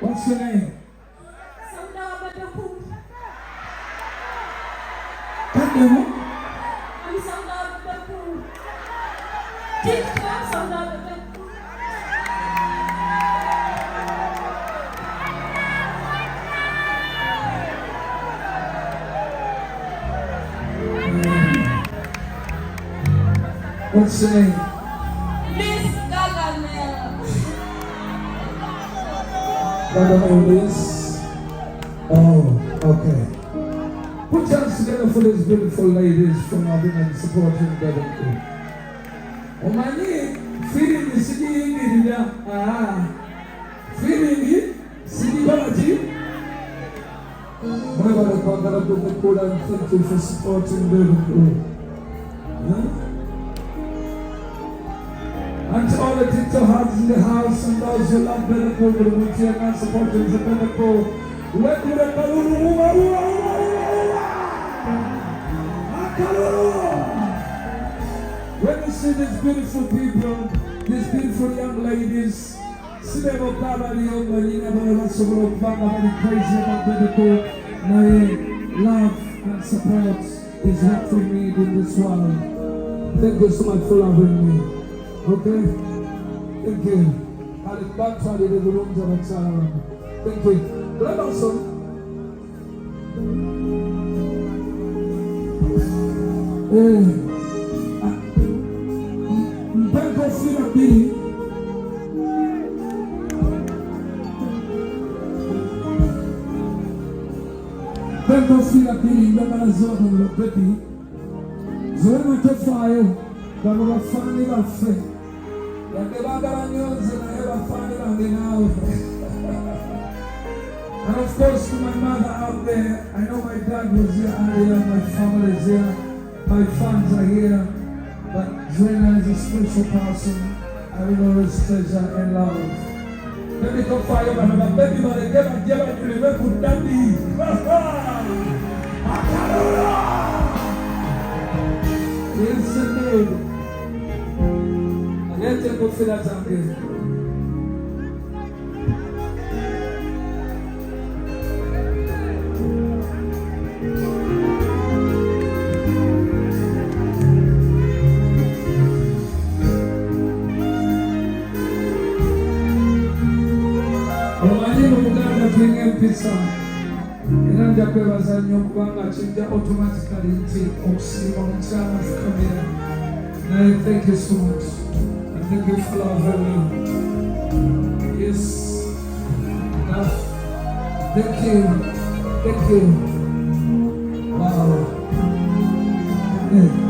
What's your name? What's your name? Miss Gagamel. Gagamel. Oh, okay. Put your hands together for these beautiful ladies from our women supporting Gagamel. Oh my name, feeling the city in India. Feeling it, city quality. My God, thank you for supporting Gagamel. And to all the TikTok hearts in the house and those who love Beneco, the Mutia and supporters of Beneco, welcome to the when you see these beautiful people, these beautiful young ladies, see them up there by the young man, you never know what's over back, I'm very crazy about Beneco. My love and support is what we need in this world. Thank you so much for loving me. Okay? Thank you. I'll be back to the room to the child. Thank you. Let us on. Thank you for the being. Thank you for the being. Thank you for the being. Zona to fire. But we're finding our friend. And of course, to my mother out there, I know my dad was here earlier, my family is here, my fans are here, but Joanna is a special person. I will always treasure and love. Let me go fire, but baby, but I get back to the way for daddy. Yes, indeed. Let's go for that again. empisa era nja kwebaza nnyo kubanga kijja automatically nti okusiima omukyala kamera naye thank you so much and thank you for loving me. Yes. Thank you. Thank you. Wow. Yeah.